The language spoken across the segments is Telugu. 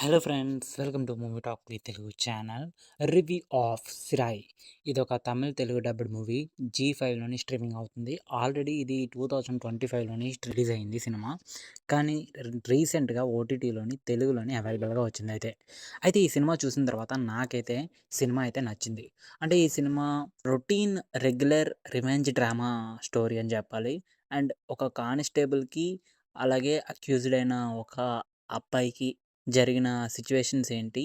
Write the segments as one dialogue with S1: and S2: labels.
S1: Hello friends, welcome to movie talk with Telugu channel. Review of Siraai. ఇది ఒక తమిళ్ తెలుగు డబ్బుడ్ మూవీ. జీ5లోని స్ట్రీమింగ్ అవుతుంది. ఆల్రెడీ ఇది 2025లోని రిలీజ్ అయింది సినిమా. కానీ రీసెంట్గా ఓటీటీలోని తెలుగులోని అవైలబుల్గా వచ్చింది. అయితే ఈ సినిమా చూసిన తర్వాత నాకైతే సినిమా అయితే నచ్చింది. అంటే ఈ cinema routine regular revenge drama story అని చెప్పాలి. అండ్ ఒక కానిస్టేబుల్కి అలాగే అక్యూజ్డ్ అయిన ఒక అబ్బాయికి జరిగిన సిచ్యువేషన్స్ ఏంటి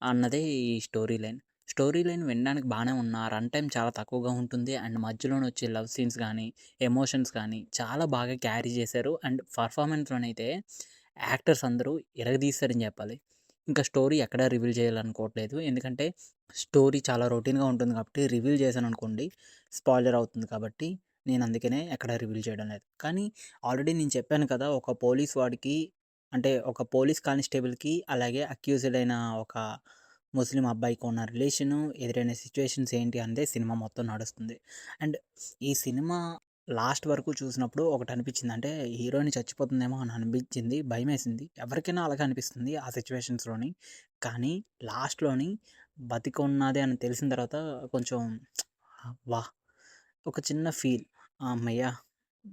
S1: అన్నదే ఈ స్టోరీ లైన్. స్టోరీ లైన్ వినడానికి బాగానే ఉన్న రన్ టైం చాలా తక్కువగా ఉంటుంది. అండ్ మధ్యలోనే వచ్చే లవ్ సీన్స్ కానీ ఎమోషన్స్ కానీ చాలా బాగా క్యారీ చేశారు. అండ్ పర్ఫార్మెన్స్లోనైతే యాక్టర్స్ అందరూ ఇరగదీశారని చెప్పాలి. ఇంకా స్టోరీ ఎక్కడా రివీల్ చేయాలనుకోవట్లేదు, ఎందుకంటే స్టోరీ చాలా రొటీన్గా ఉంటుంది కాబట్టి రివీల్ చేశాను అనుకోండి స్పాయిలర్ అవుతుంది. కాబట్టి నేను అందుకనే ఎక్కడ రివీల్ చేయడం లేదు. కానీ ఆల్రెడీ నేను చెప్పాను కదా, ఒక పోలీస్ వాడికి అంటే ఒక పోలీస్ కానిస్టేబుల్కి అలాగే అక్యూజ్డ్ అయిన ఒక ముస్లిం అబ్బాయికి ఉన్న రిలేషను, ఎదురైన సిచ్యువేషన్స్ ఏంటి అందే సినిమా మొత్తం నడుస్తుంది. అండ్ ఈ సినిమా లాస్ట్ వరకు చూసినప్పుడు ఒకటి అనిపించింది, అంటే హీరోయిన్ చచ్చిపోతుందేమో అని అనిపించింది, భయమేసింది. ఎవరికైనా అలాగే అనిపిస్తుంది ఆ సిచ్యువేషన్స్లోని. కానీ లాస్ట్లోని బతికున్నది అని తెలిసిన తర్వాత కొంచెం వా ఒక చిన్న ఫీల్, అమ్మయ్య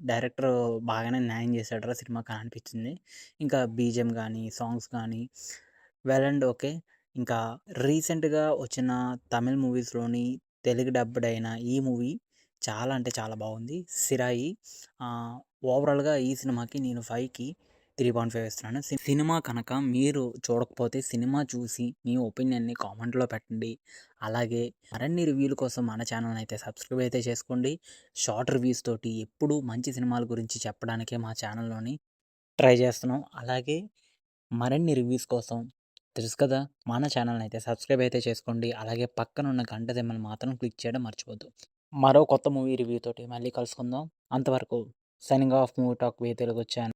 S1: డైరెక్టర్ బాగానే న్యాయం చేశాడురా సినిమాకి అని అనిపించింది. ఇంకా బీజిఎం కానీ సాంగ్స్ కానీ వెల్ అండ్ ఓకే. ఇంకా రీసెంట్గా వచ్చిన తమిళ్ మూవీస్లోని తెలుగు డబ్బుడ్ అయిన ఈ మూవీ చాలా అంటే చాలా బాగుంది, సిరాయి. ఓవరాల్గా ఈ సినిమాకి నేను 5కి 3.5 ఇస్తున్నాను. సినిమా కనుక మీరు చూడకపోతే సినిమా చూసి మీ ఒపీనియన్ని కామెంట్లో పెట్టండి. అలాగే మరిన్ని రివ్యూల కోసం మన ఛానల్ని అయితే సబ్స్క్రైబ్ అయితే చేసుకోండి. షార్ట్ రివ్యూస్ తోటి ఎప్పుడూ మంచి సినిమాల గురించి చెప్పడానికే మా ఛానల్లోని ట్రై చేస్తున్నాం. అలాగే మరిన్ని రివ్యూస్ కోసం తెలుసు కదా, మన ఛానల్ని అయితే సబ్స్క్రైబ్ అయితే చేసుకోండి. అలాగే పక్కన ఉన్న గంట దిమ్మని మాత్రం క్లిక్ చేయడం మర్చిపోద్దు. మరో కొత్త మూవీ రివ్యూ తోటి మళ్ళీ కలుసుకుందాం. అంతవరకు సైనింగ్ ఆఫ్ మూవీ టాక్ వే తెలుగు ఛానల్.